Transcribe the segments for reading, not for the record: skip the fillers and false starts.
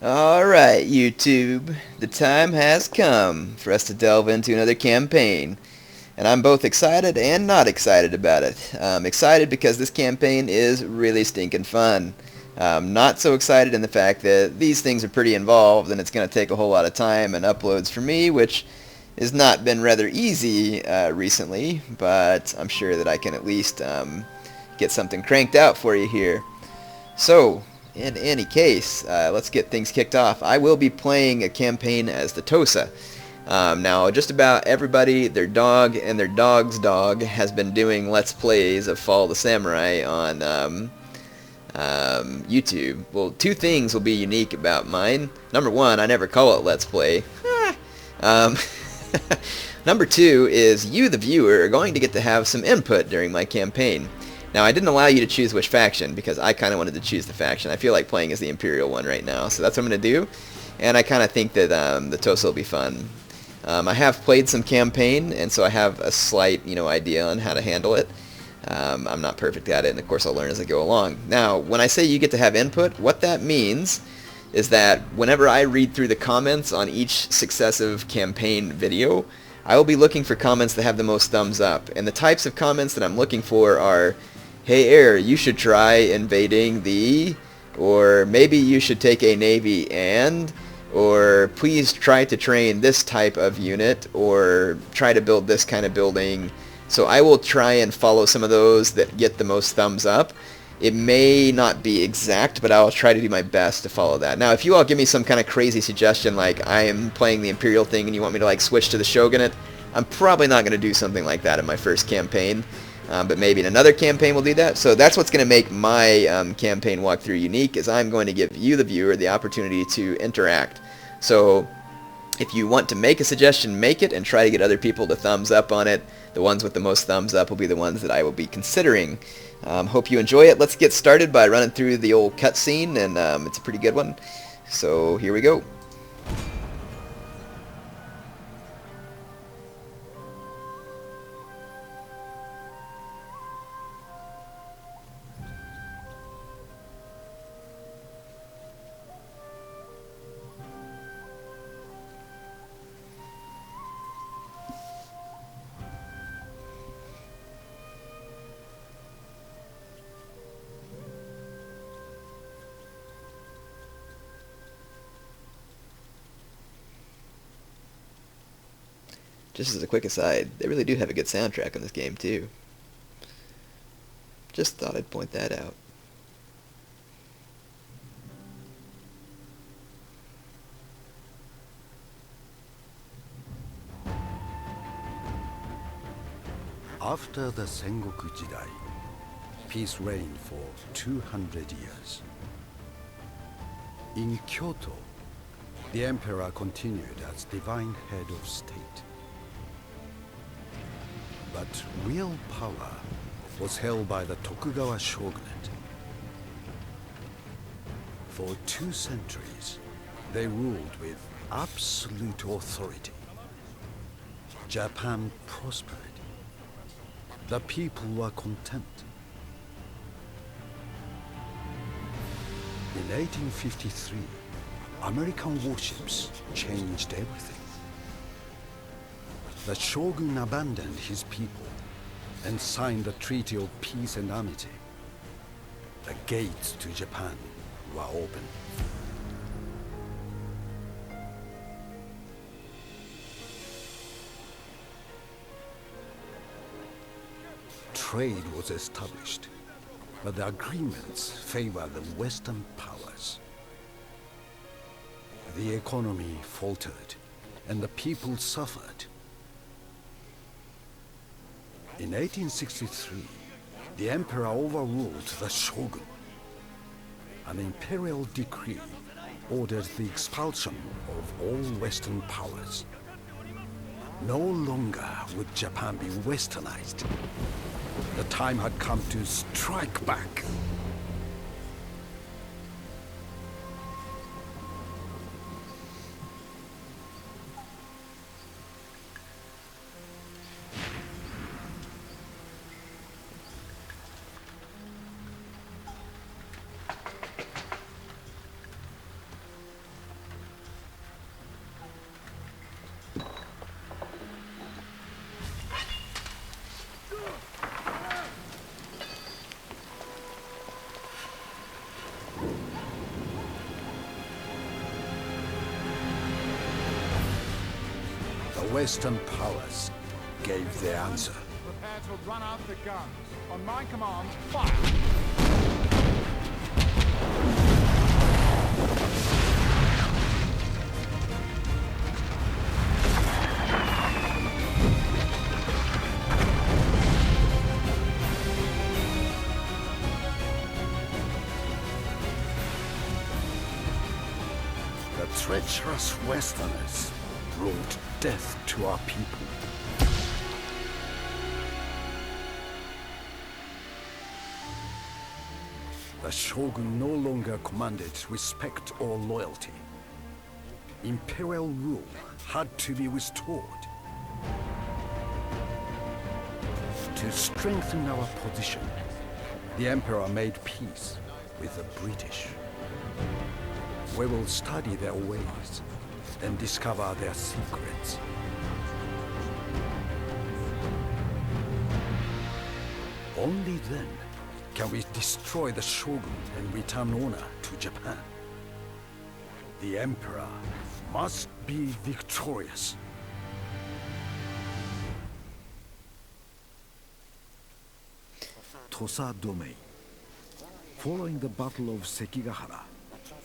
Alright, YouTube. The time has come for us to delve into another campaign. And I'm both excited and not excited about it. Excited because this campaign is really stinking fun. Not so excited in the fact that these things are pretty involved and it's going to take a whole lot of time and uploads for me, which has not been rather easy recently, but I'm sure that I can at least get something cranked out for you here. So, in any case, let's get things kicked off. I will be playing a campaign as the Tosa. Now, just about everybody, their dog, and their dog's dog has been doing Let's Plays of Fall of the Samurai on YouTube. Well, two things will be unique about mine. Number one, I never call it Let's Play. um, Number two is you, the viewer, are going to get to have some input during my campaign. Now, I didn't allow you to choose which faction because I kind of wanted to choose the faction. I feel like playing as the Imperial one right now, so that's what I'm going to do. And I kind of think that the Tosa will be fun. I have played some campaign, and so I have a slight, idea on how to handle it. I'm not perfect at it, and of course I'll learn as I go along. Now, when I say you get to have input, what that means is that whenever I read through the comments on each successive campaign video, I will be looking for comments that have the most thumbs up. And the types of comments that I'm looking for are, "Hey Heir, you should try invading the," or "maybe you should take a navy and," or "please try to train this type of unit," or "try to build this kind of building." So I will try and follow some of those that get the most thumbs up. It may not be exact, but I'll try to do my best to follow that. Now, if you all give me some kind of crazy suggestion, like I am playing the Imperial thing and you want me to switch to the Shogunate, I'm probably not going to do something like that in my first campaign. But maybe in another campaign we'll do that. So that's what's going to make my campaign walkthrough unique, is I'm going to give you, the viewer, the opportunity to interact. So if you want to make a suggestion, make it, and try to get other people to thumbs up on it. The ones with the most thumbs up will be the ones that I will be considering. Hope you enjoy it. Let's get started by running through the old cutscene, and it's a pretty good one. So here we go. Just as a quick aside, they really do have a good soundtrack on this game, too. Just thought I'd point that out. After the Sengoku Jidai, peace reigned for 200 years. In Kyoto, the emperor continued as divine head of state. But real power was held by the Tokugawa shogunate. For 2 centuries, they ruled with absolute authority. Japan prospered. The people were content. In 1853, American warships changed everything. The shogun abandoned his people and signed the Treaty of Peace and Amity. The gates to Japan were open. Trade was established, but the agreements favored the Western powers. The economy faltered, and the people suffered. In 1863, the emperor overruled the shogun. An imperial decree ordered the expulsion of all Western powers. No longer would Japan be westernized. The time had come to strike back. Western powers gave the answer. Prepare to run out the guns. On my command, fire! The treacherous Westerners brought death to our people. The Shogun no longer commanded respect or loyalty. Imperial rule had to be restored. To strengthen our position, the Emperor made peace with the British. We will study their ways and discover their secrets. Only then can we destroy the Shogun and return honor to Japan. The Emperor must be victorious. Tosa domain. Following the Battle of Sekigahara,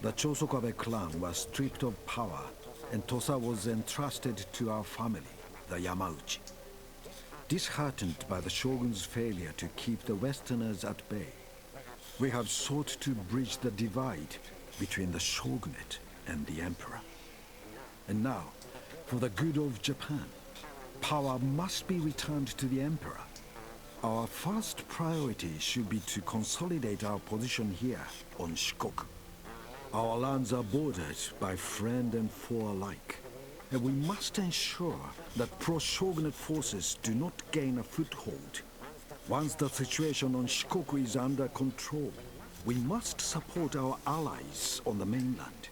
the Chosokabe clan was stripped of power, and Tosa was entrusted to our family, the Yamauchi. Disheartened by the Shogun's failure to keep the Westerners at bay, we have sought to bridge the divide between the Shogunate and the Emperor. And now, for the good of Japan, power must be returned to the Emperor. Our first priority should be to consolidate our position here on Shikoku. Our lands are bordered by friend and foe alike, and we must ensure that pro-Shogunate forces do not gain a foothold. Once the situation on Shikoku is under control, we must support our allies on the mainland.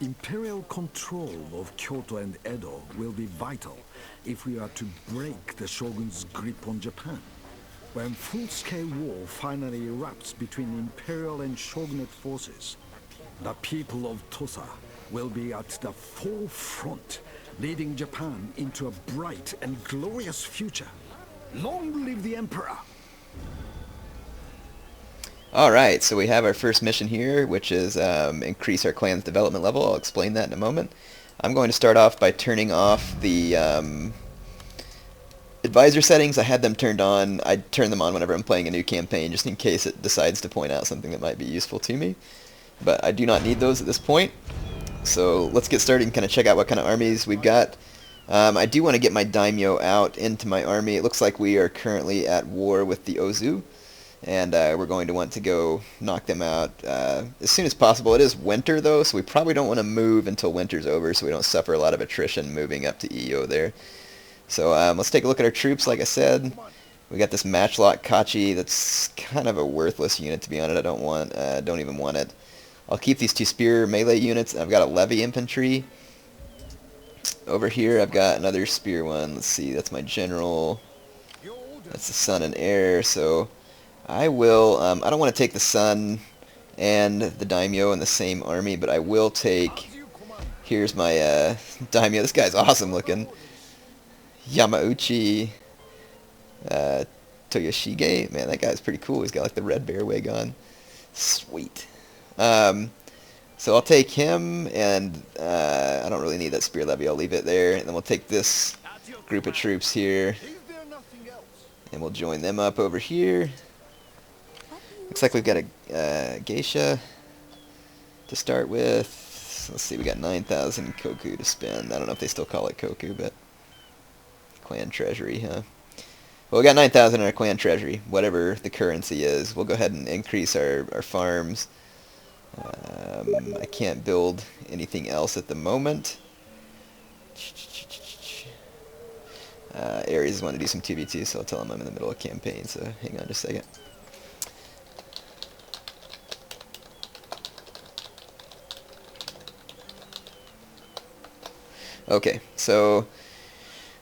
Imperial control of Kyoto and Edo will be vital if we are to break the Shogun's grip on Japan. When full-scale war finally erupts between Imperial and Shogunate forces, the people of Tosa will be at the forefront, leading Japan into a bright and glorious future. Long live the Emperor! Alright, so we have our first mission here, which is increase our clan's development level. I'll explain that in a moment. I'm going to start off by turning off the advisor settings. I had them turned on. I turn them on whenever I'm playing a new campaign, just in case it decides to point out something that might be useful to me. But I do not need those at this point. So let's get started and kind of check out what kind of armies we've got. I do want to get my daimyo out into my army. It looks like we are currently at war with the Ozu, and we're going to want to go knock them out as soon as possible. It is winter though, so we probably don't want to move until winter's over so we don't suffer a lot of attrition moving up to Iyo there. So let's take a look at our troops. Like I said, we got this matchlock Kachi that's kind of a worthless unit, to be honest. I don't even want it. I'll keep these two spear melee units. I've got a levy infantry. Over here I've got another spear one. Let's see, that's my general. That's the sun and air. So I will, I don't want to take the sun and the daimyo in the same army, but I will take, here's my daimyo. This guy's awesome looking. Yamauchi Toyoshige. Man, that guy's pretty cool. He's got like the red bear wig on. Sweet. So I'll take him, and I don't really need that spear levy. I'll leave it there, and then we'll take this group of troops here, and we'll join them up over here. Looks like we've got a geisha to start with. Let's see, we got 9,000 koku to spend. I don't know if they still call it koku, but clan treasury, huh? Well, we got 9,000 in our clan treasury, whatever the currency is. We'll go ahead and increase our farms. I can't build anything else at the moment. Ares want to do some 2v2, so I'll tell him I'm in the middle of campaign, so hang on just a second. Okay, so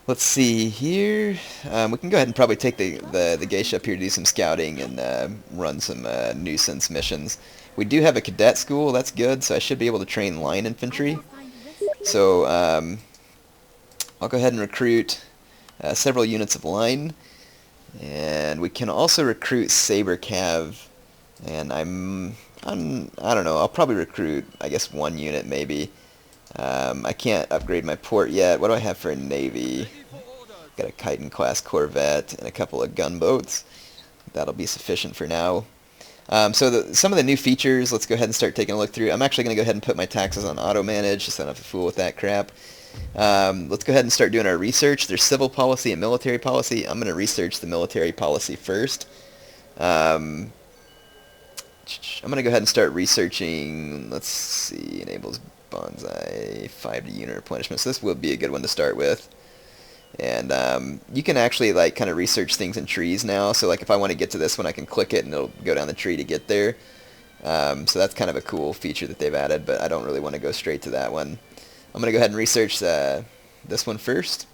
let's see here. We can go ahead and probably take the geisha up here to do some scouting and run some nuisance missions. We do have a cadet school, that's good, so I should be able to train line infantry. So I'll go ahead and recruit several units of line, and we can also recruit Saber Cav, and I don't know, I'll probably recruit, I guess, 1 unit maybe. I can't upgrade my port yet. What do I have for a navy? Got a Chiton class corvette and a couple of gunboats. That'll be sufficient for now. So some of the new features, let's go ahead and start taking a look through. I'm actually going to go ahead and put my taxes on auto-manage, just so I don't have to fool with that crap. Let's go ahead and start doing our research. There's civil policy and military policy. I'm going to research the military policy first. I'm going to go ahead and start researching, let's see, enables bonsai, 5 to unit replenishment. So this will be a good one to start with. And you can actually like kind of research things in trees now. So like if I want to get to this one, I can click it and it'll go down the tree to get there. So that's kind of a cool feature that they've added, but I don't really want to go straight to that one. I'm going to go ahead and research this one first.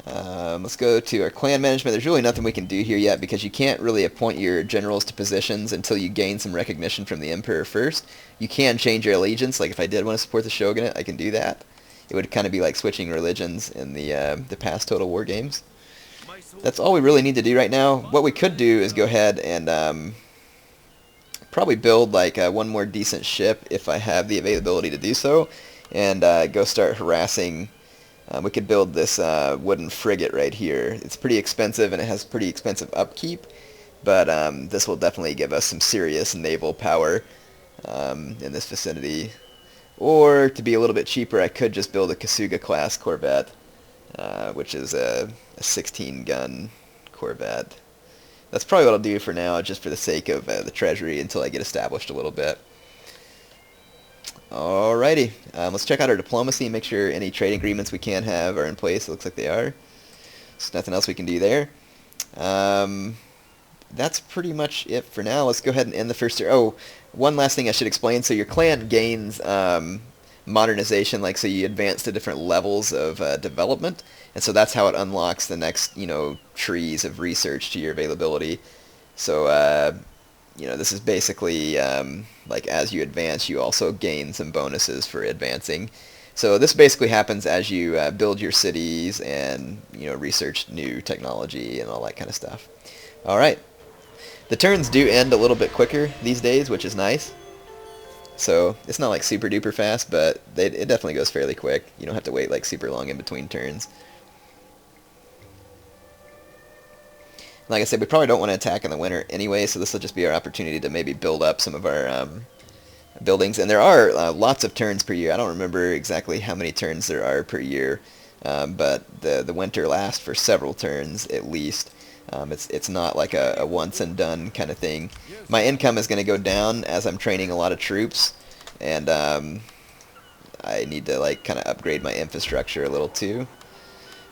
Let's go to our clan management. There's really nothing we can do here yet because you can't really appoint your generals to positions until you gain some recognition from the Emperor first. You can change your allegiance. Like if I did want to support the Shogunate, I can do that. It would kind of be like switching religions in the past Total War games. That's all we really need to do right now. What we could do is go ahead and probably build like one more decent ship if I have the availability to do so, and go start harassing. We could build this wooden frigate right here. It's pretty expensive and it has pretty expensive upkeep, but this will definitely give us some serious naval power in this vicinity. Or, to be a little bit cheaper, I could just build a Kasuga-class corvette, which is a 16-gun corvette. That's probably what I'll do for now, just for the sake of the treasury until I get established a little bit. Alrighty, let's check out our diplomacy and make sure any trade agreements we can have are in place. It looks like they are. There's nothing else we can do there. That's pretty much it for now. Let's go ahead and end the first year. Oh, one last thing I should explain. So your clan gains modernization, like so you advance to different levels of development, and so that's how it unlocks the next, trees of research to your availability. So, this is basically like as you advance, you also gain some bonuses for advancing. So this basically happens as you build your cities and research new technology and all that kind of stuff. All right. The turns do end a little bit quicker these days, which is nice. So it's not like super duper fast, but it definitely goes fairly quick. You don't have to wait like super long in between turns. Like I said, we probably don't want to attack in the winter anyway, so this will just be our opportunity to maybe build up some of our buildings. And there are lots of turns per year. I don't remember exactly how many turns there are per year, but the winter lasts for several turns at least. It's not like a once and done kind of thing. My income is going to go down as I'm training a lot of troops, and I need to like kind of upgrade my infrastructure a little too.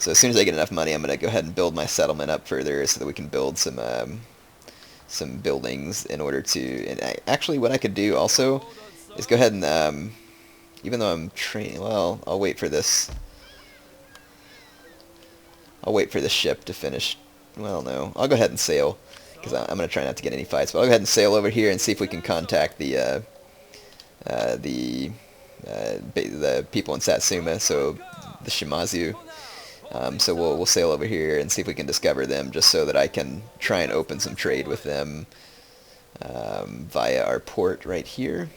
So as soon as I get enough money, I'm going to go ahead and build my settlement up further so that we can build some buildings in order to. And actually, what I could do also is go ahead and even though I'm training, well, I'll wait for this. I'll wait for the ship to finish. Well, no. I'll go ahead and sail, because I'm going to try not to get any fights. But I'll go ahead and sail over here and see if we can contact the people in Satsuma, so the Shimazu. So we'll sail over here and see if we can discover them, just so that I can try and open some trade with them via our port right here.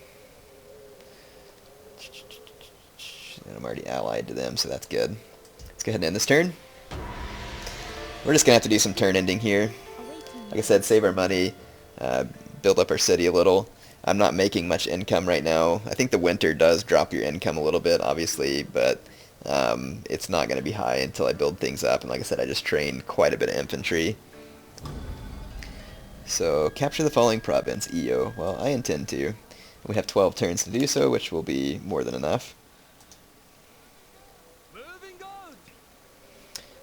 And I'm already allied to them, so that's good. Let's go ahead and end this turn. We're just going to have to do some turn ending here. Like I said, save our money, build up our city a little. I'm not making much income right now. I think the winter does drop your income a little bit, obviously, but it's not going to be high until I build things up. And like I said, I just train quite a bit of infantry. So, capture the following province, EO. Well, I intend to. We have 12 turns to do so, which will be more than enough.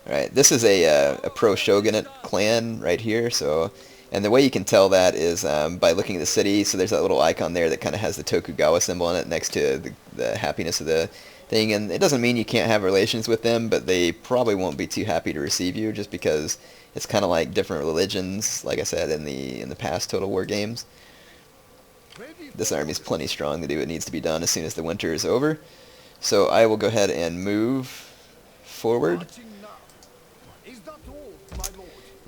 Alright, this is a pro-shogunate clan right here, so, and the way you can tell that is by looking at the city. So there's that little icon there that kind of has the Tokugawa symbol on it next to the happiness of the thing, and it doesn't mean you can't have relations with them, but they probably won't be too happy to receive you, just because it's kind of like different religions, like I said, in the past Total War games. This army's plenty strong to do what needs to be done as soon as the winter is over. So I will go ahead and move forward.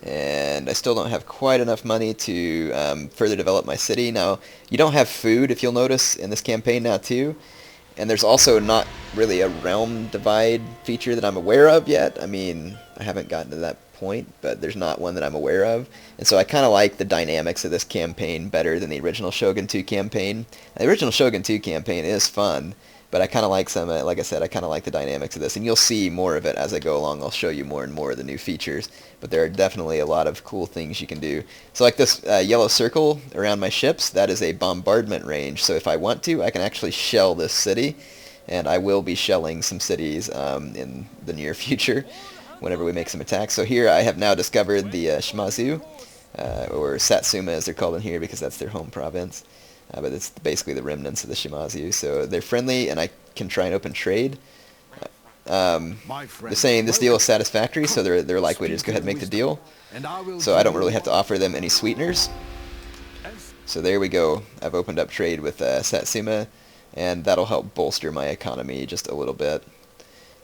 And I still don't have quite enough money to further develop my city. Now, you don't have food, if you'll notice, in this campaign now, too. And there's also not really a realm divide feature that I'm aware of yet. I mean, I haven't gotten to that point, but there's not one that I'm aware of. And so I kind of like the dynamics of this campaign better than the original Shogun 2 campaign. The original Shogun 2 campaign is fun, but I kind of like like I said, I kind of like the dynamics of this. And you'll see more of it as I go along. I'll show you more and more of the new features. But there are definitely a lot of cool things you can do. So like this yellow circle around my ships, that is a bombardment range. So if I want to, I can actually shell this city. And I will be shelling some cities in the near future whenever we make some attacks. So here I have now discovered the Shimazu, or Satsuma as they're called in here because that's their home province. But it's basically the remnants of the Shimazu. So they're friendly, and I can try and open trade. They're saying this deal is satisfactory, so they're likely to just go ahead and make the deal. So I don't really have to offer them any sweeteners. So there we go. I've opened up trade with Satsuma, and that'll help bolster my economy just a little bit.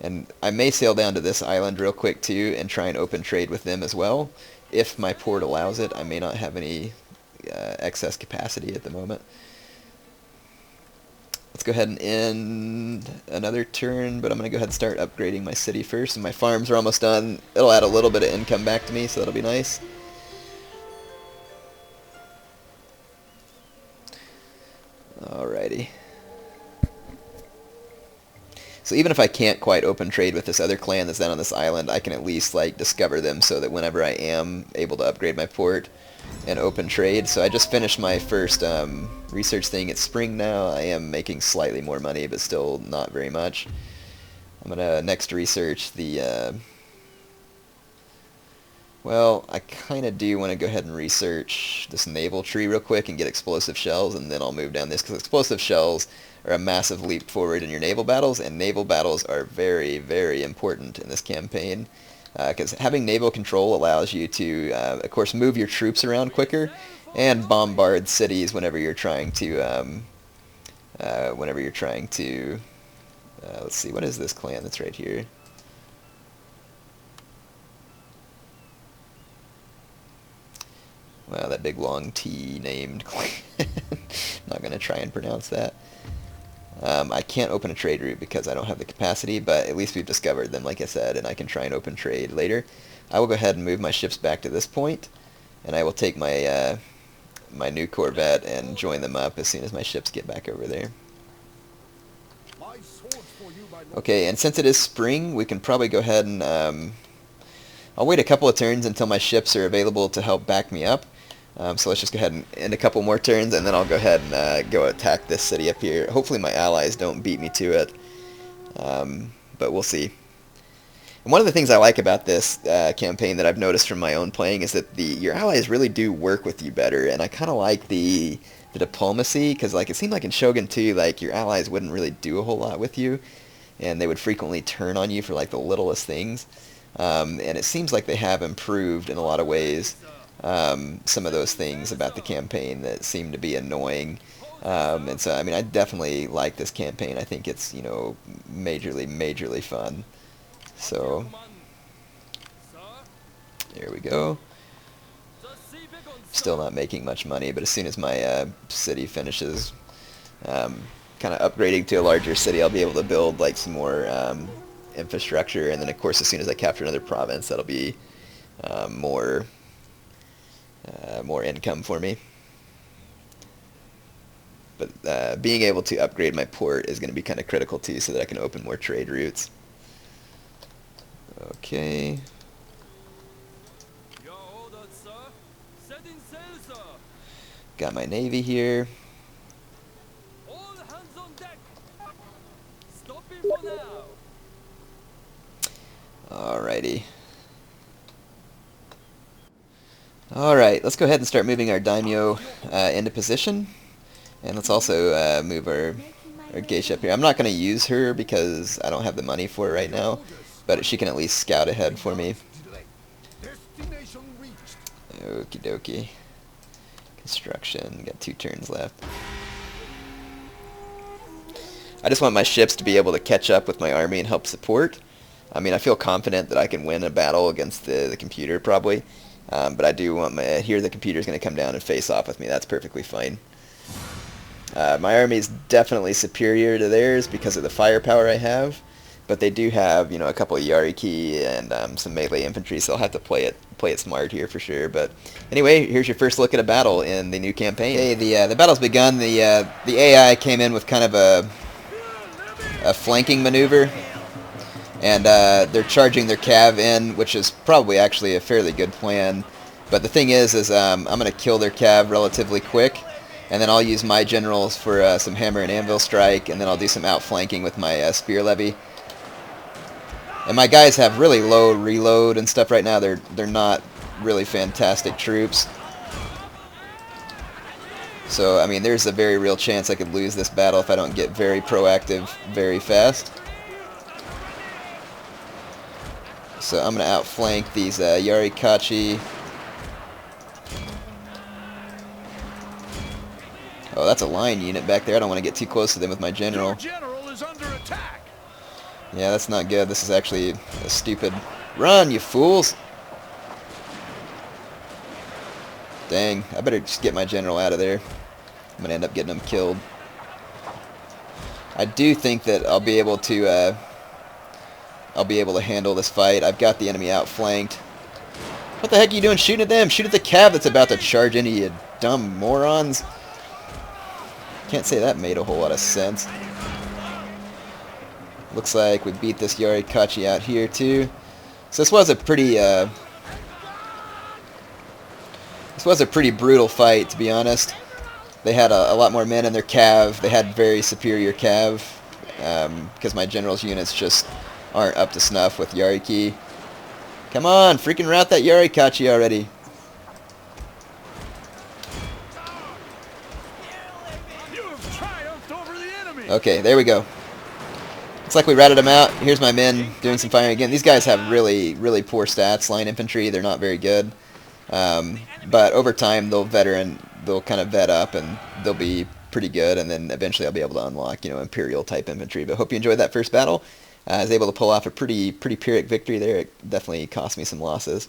And I may sail down to this island real quick too and try and open trade with them as well. If my port allows it, I may not have any excess capacity at the moment. Let's go ahead and end another turn, but I'm going to go ahead and start upgrading my city first. And my farms are almost done. It'll add a little bit of income back to me, so that'll be nice. Alrighty. So even if I can't quite open trade with this other clan that's down on this island, I can at least like discover them so that whenever I am able to upgrade my port and open trade. So I just finished my first research thing. It's spring now. I am making slightly more money, but still not very much. I'm going to next research the... well, I kind of do want to go ahead and research this naval tree real quick and get explosive shells, and then I'll move down this, because explosive shells are a massive leap forward in your naval battles, and naval battles are very, very important in this campaign. Because having naval control allows you to, of course, move your troops around quicker and bombard cities whenever you're trying to, let's see, what is this clan that's right here? Wow, that big long T named clan. Not going to try and pronounce that. I can't open a trade route because I don't have the capacity, but at least we've discovered them, like I said, and I can try and open trade later. I will go ahead and move my ships back to this point, and I will take my my new Corvette and join them up as soon as my ships get back over there. Okay, and since it is spring, we can probably go ahead and... I'll wait a couple of turns until my ships are available to help back me up. So let's just go ahead and end a couple more turns, and then I'll go ahead and go attack this city up here. Hopefully my allies don't beat me to it, but we'll see. And one of the things I like about this campaign that I've noticed from my own playing is that your allies really do work with you better, and I kind of like the diplomacy, because like it seemed like in Shogun 2, like your allies wouldn't really do a whole lot with you, and they would frequently turn on you for like the littlest things. And it seems like they have improved in a lot of ways. Some of those things about the campaign that seem to be annoying. And so, I mean, I definitely like this campaign. I think it's, you know, majorly fun. So, there we go. Still not making much money, but as soon as my city finishes kind of upgrading to a larger city, I'll be able to build, like, some more infrastructure. And then, of course, as soon as I capture another province, that'll be more income for me. But being able to upgrade my port is going to be kind of critical too, so that I can open more trade routes. Okay. Got my navy here. Alrighty. Alright, let's go ahead and start moving our daimyo into position. And let's also move our geisha up here. I'm not going to use her because I don't have the money for it right now, but she can at least scout ahead for me. Okie dokie. Construction, got 2 turns left. I just want my ships to be able to catch up with my army and help support. I mean, I feel confident that I can win a battle against the computer, probably. But I do want here the computer's going to come down and face off with me. That's perfectly fine. My army is definitely superior to theirs because of the firepower I have. But they do have, a couple of Yariki and some melee infantry, so I'll have to play it smart here for sure. But anyway, here's your first look at a battle in the new campaign. Okay, the battle's begun. The AI came in with kind of a flanking maneuver, and they're charging their cav in, which is probably actually a fairly good plan. But the thing is I'm going to kill their cav relatively quick, and then I'll use my generals for some hammer and anvil strike, and then I'll do some outflanking with my spear levy. And my guys have really low reload and stuff right now. They're not really fantastic troops. So, I mean, there's a very real chance I could lose this battle if I don't get very proactive very fast. So I'm going to outflank these Yarikachi. Oh, that's a line unit back there. I don't want to get too close to them with my general. Your general is under attack. Yeah, that's not good. This is actually a stupid... Run, you fools! Dang, I better just get my general out of there. I'm going to end up getting him killed. I do think that I'll be able to handle this fight. I've got the enemy outflanked. What the heck are you doing shooting at them? Shoot at the cav that's about to charge into you dumb morons. Can't say that made a whole lot of sense. Looks like we beat this Yarikachi out here too. So this was a pretty brutal fight, to be honest. They had a lot more men in their cav. They had very superior cav because my general's units just aren't up to snuff with Yariki. Come on, freaking rout that Yarikachi already. You have triumphed over the enemy. Okay, there we go. Looks like we ratted them out. Here's my men doing some firing again. These guys have really, really poor stats. Line infantry, they're not very good. But over time, they'll kind of vet up, and they'll be pretty good. And then eventually, I'll be able to unlock, Imperial type infantry. But hope you enjoyed that first battle. I was able to pull off a pretty Pyrrhic victory there. It definitely cost me some losses.